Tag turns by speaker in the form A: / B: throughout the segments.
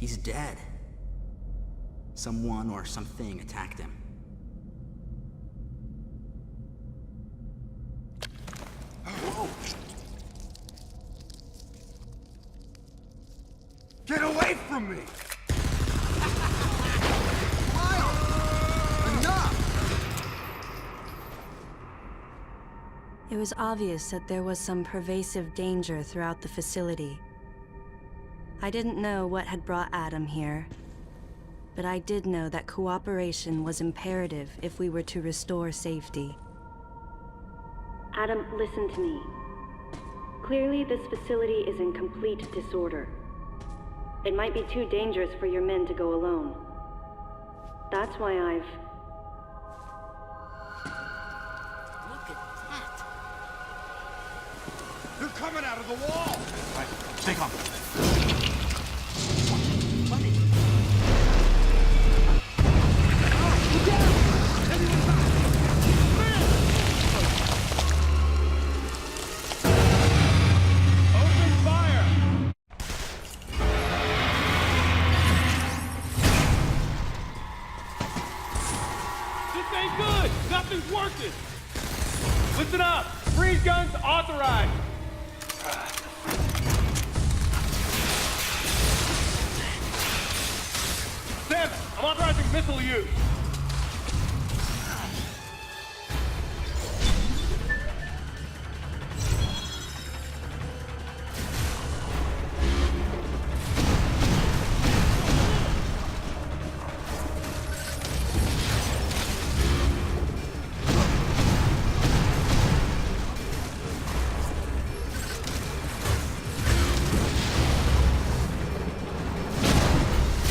A: He's dead. Someone or something attacked him. Whoa!
B: Get away from me!
C: It was obvious that there was some pervasive danger throughout the facility. I didn't know what had brought Adam here, but I did know that cooperation was imperative if we were to restore safety. Adam, listen to me. Clearly, this facility is in complete disorder. It might be too dangerous for your men to go alone. That's why I've...
B: They're coming out of the wall!
A: Right, stay calm.
B: Open fire! This ain't good! Nothing's working! Listen up! Freeze guns authorized! Sam, I'm authorizing missile use.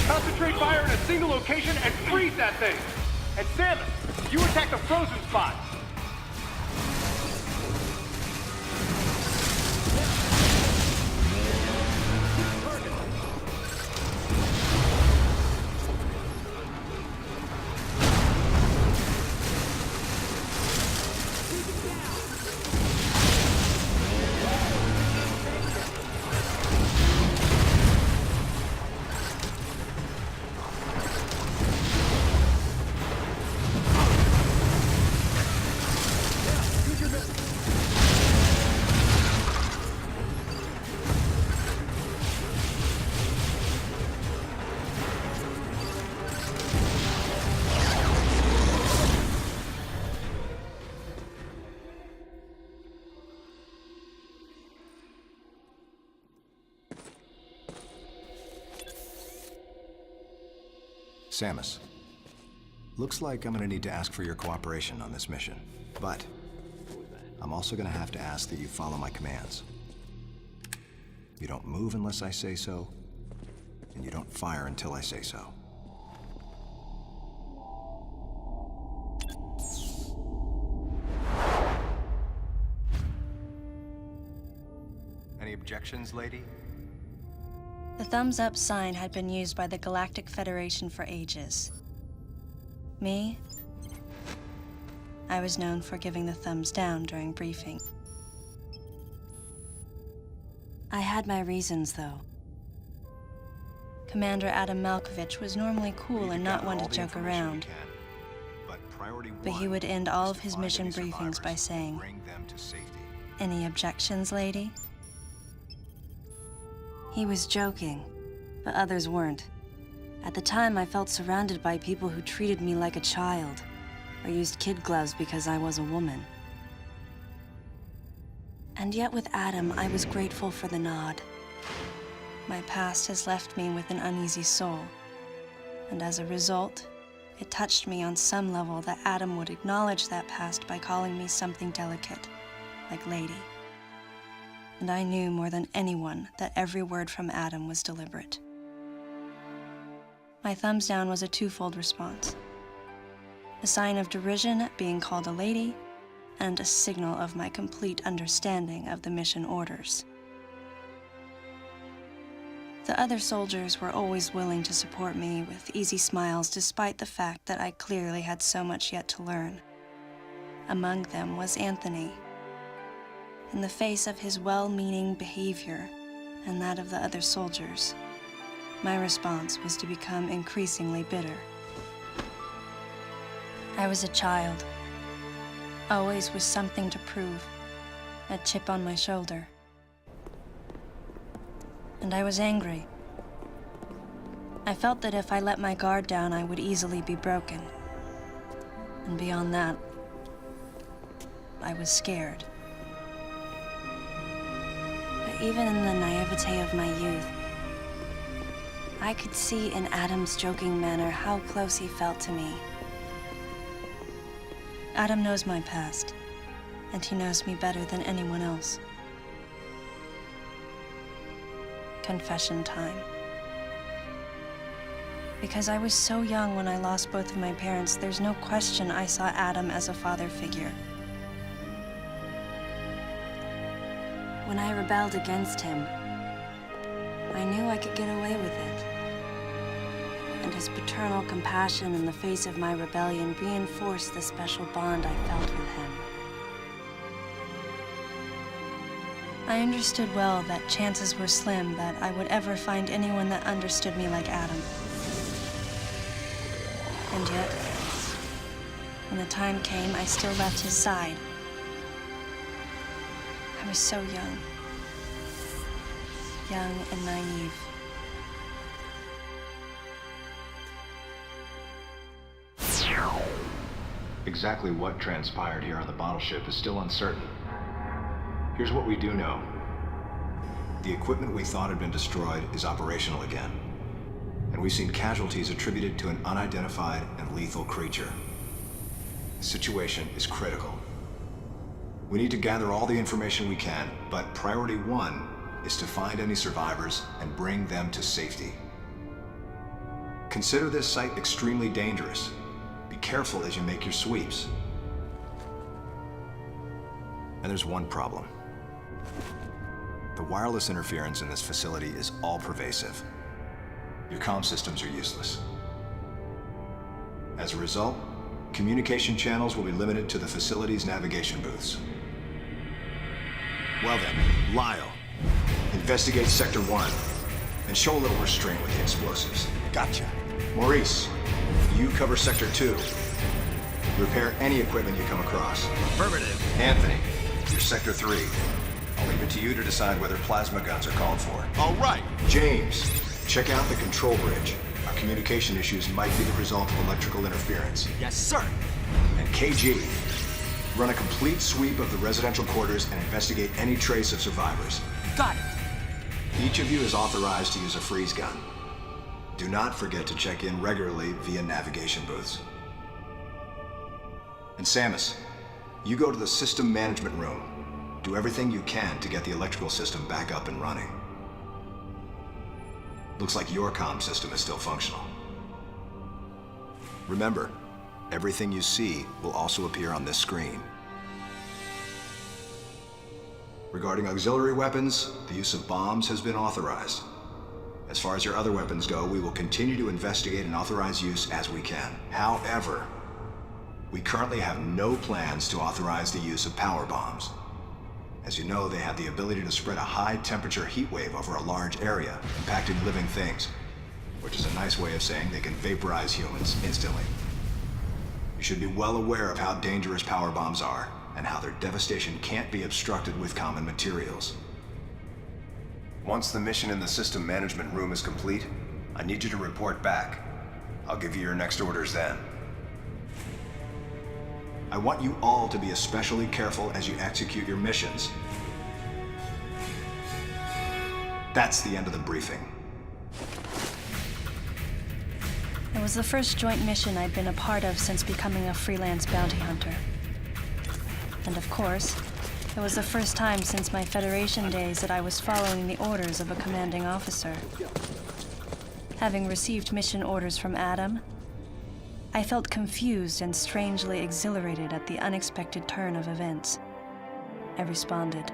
B: Concentrate fire in a single location and freeze that thing. And Samus, you attack the frozen spot.
D: Samus, looks like I'm gonna need to ask for your cooperation on this mission, but I'm also gonna have to ask that you follow my commands. You don't move unless I say so, and you don't fire until I say so. Any objections, lady?
C: The thumbs-up sign had been used by the Galactic Federation for ages. Me? I was known for giving the thumbs down during briefing. I had my reasons, though. Commander Adam Malkovich was normally cool and not one to joke around. But he would end all of his mission briefings by saying, "Any objections, lady?" He was joking, but others weren't. At the time, I felt surrounded by people who treated me like a child, or used kid gloves because I was a woman. And yet with Adam, I was grateful for the nod. My past has left me with an uneasy soul, and as a result, it touched me on some level that Adam would acknowledge that past by calling me something delicate, like lady. And I knew more than anyone that every word from Adam was deliberate. My thumbs down was a twofold response. A sign of derision at being called a lady, and a signal of my complete understanding of the mission orders. The other soldiers were always willing to support me with easy smiles despite the fact that I clearly had so much yet to learn. Among them was Anthony. In the face of his well-meaning behavior and that of the other soldiers, My response was to become increasingly bitter. I was a child, always with something to prove, a chip on my shoulder. And I was angry. I felt that if I let my guard down, I would easily be broken. And beyond that, I was scared. But even in the naivete of my youth, I could see in Adam's joking manner how close he felt to me. Adam knows my past, and he knows me better than anyone else. Confession time. Because I was so young when I lost both of my parents, there's no question I saw Adam as a father figure. When I rebelled against him, I knew I could get away with it. And his paternal compassion in the face of my rebellion reinforced the special bond I felt with him. I understood well that chances were slim that I would ever find anyone that understood me like Adam. And yet, when the time came, I still left his side. I was so young and naive.
D: Exactly what transpired here on the bottle ship is still uncertain. Here's what we do know. The equipment we thought had been destroyed is operational again. And we've seen casualties attributed to an unidentified and lethal creature. The situation is critical. We need to gather all the information we can, but priority one is to find any survivors and bring them to safety. Consider this site extremely dangerous. Be careful as you make your sweeps. And there's one problem. The wireless interference in this facility is all-pervasive. Your comm systems are useless. As a result, communication channels will be limited to the facility's navigation booths. Well then, Lyle, investigate Sector 1 and show a little restraint with the explosives.
E: Gotcha.
D: Maurice, you cover Sector 2. Repair any equipment you come across.
E: Affirmative.
D: Anthony, you're Sector 3. I'll leave it to you to decide whether plasma guns are called for.
E: All right.
D: James, check out the control bridge. Our communication issues might be the result of electrical interference.
E: Yes, sir.
D: And KG, run a complete sweep of the residential quarters and investigate any trace of survivors.
E: Got it.
D: Each of you is authorized to use a freeze gun. Do not forget to check in regularly via navigation booths. And Samus, you go to the system management room. Do everything you can to get the electrical system back up and running. Looks like your comm system is still functional. Remember, everything you see will also appear on this screen. Regarding auxiliary weapons, the use of bombs has been authorized. As far as your other weapons go, we will continue to investigate and authorize use as we can. However, we currently have no plans to authorize the use of power bombs. As you know, they have the ability to spread a high-temperature heat wave over a large area, impacting living things, which is a nice way of saying they can vaporize humans instantly. You should be well aware of how dangerous power bombs are, and how their devastation can't be obstructed with common materials. Once the mission in the system management room is complete, I need you to report back. I'll give you your next orders then. I want you all to be especially careful as you execute your missions. That's the end of the briefing.
C: It was the first joint mission I'd been a part of since becoming a freelance bounty hunter. And of course, it was the first time since my Federation days that I was following the orders of a commanding officer. Having received mission orders from Adam, I felt confused and strangely exhilarated at the unexpected turn of events. I responded.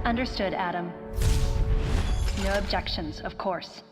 C: Understood, Adam. No objections, of course.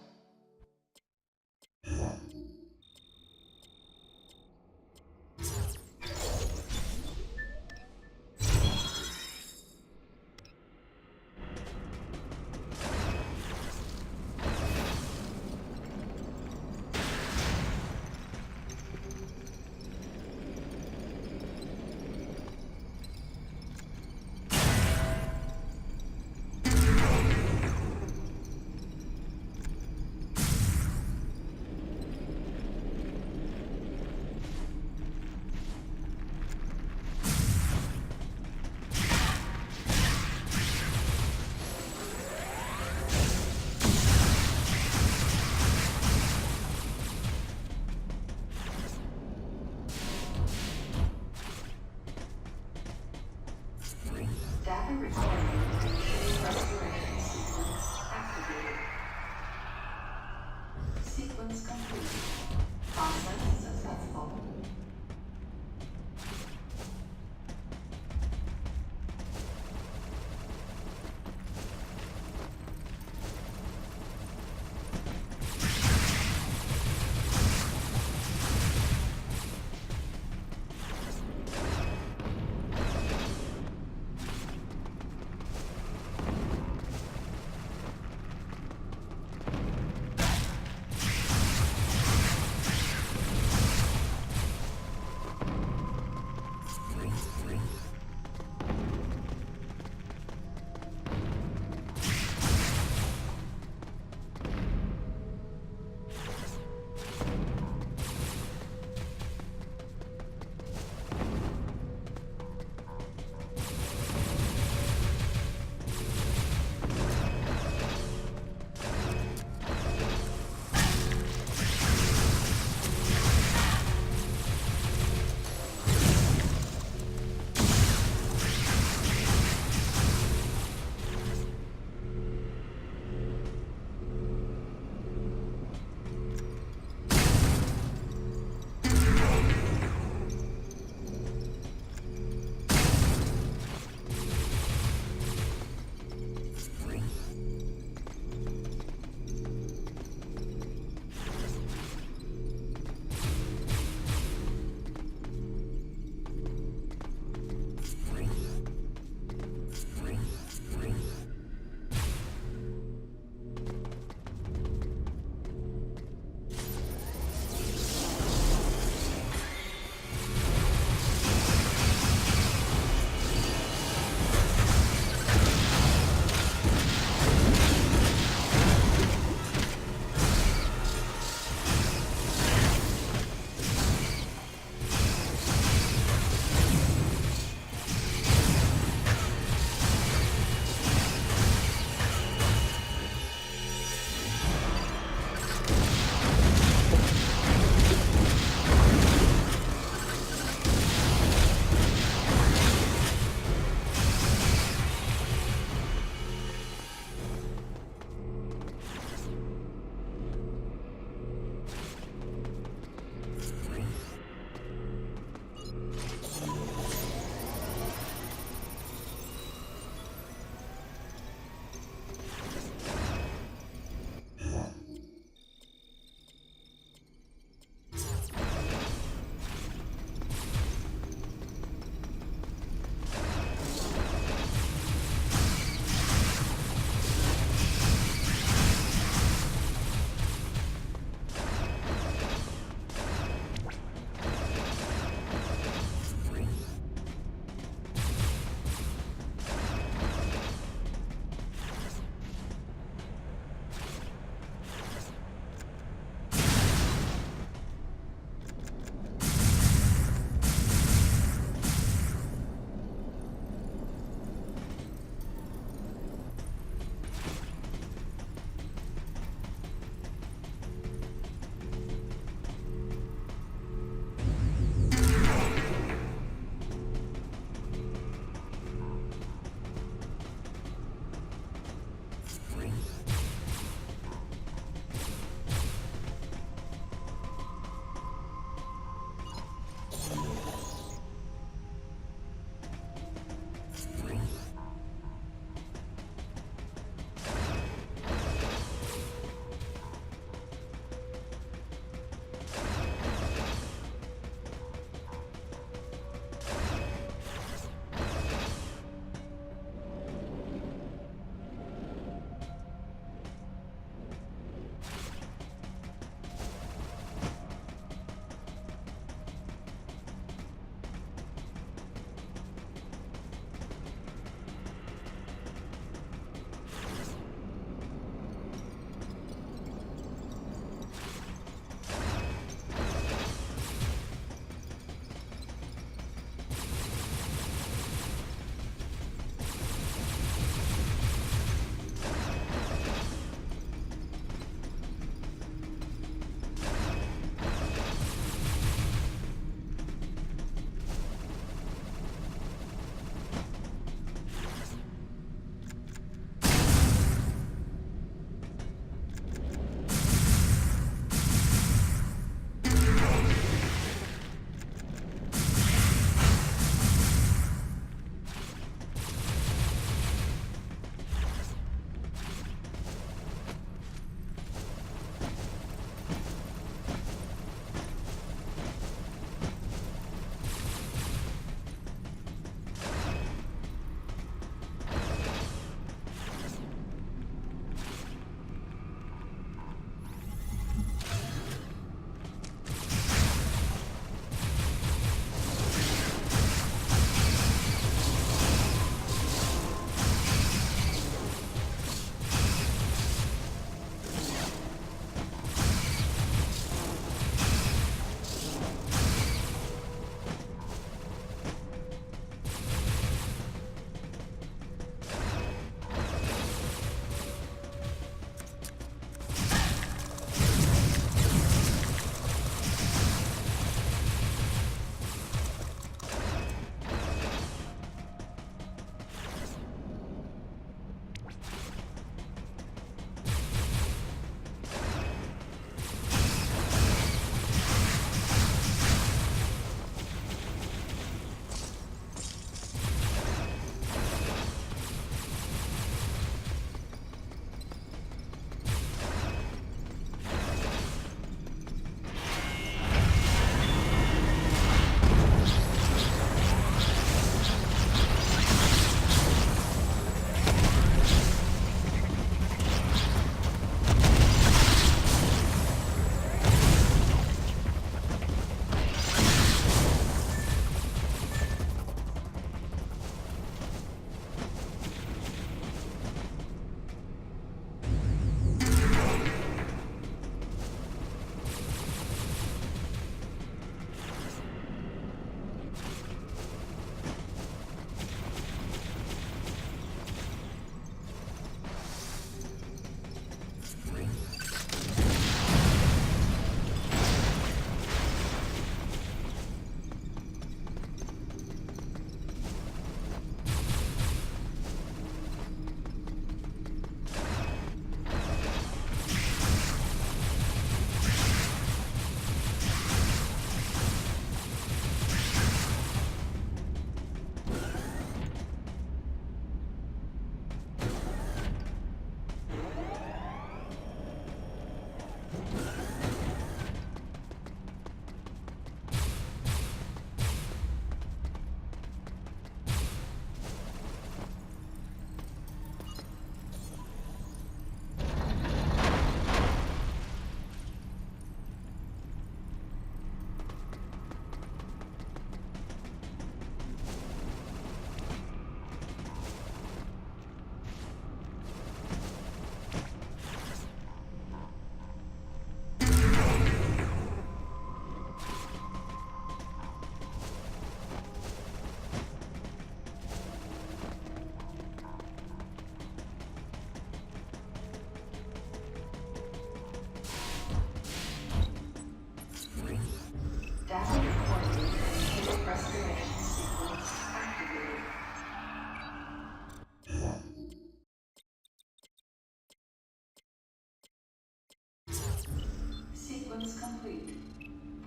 F: complete.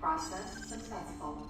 F: Process successful.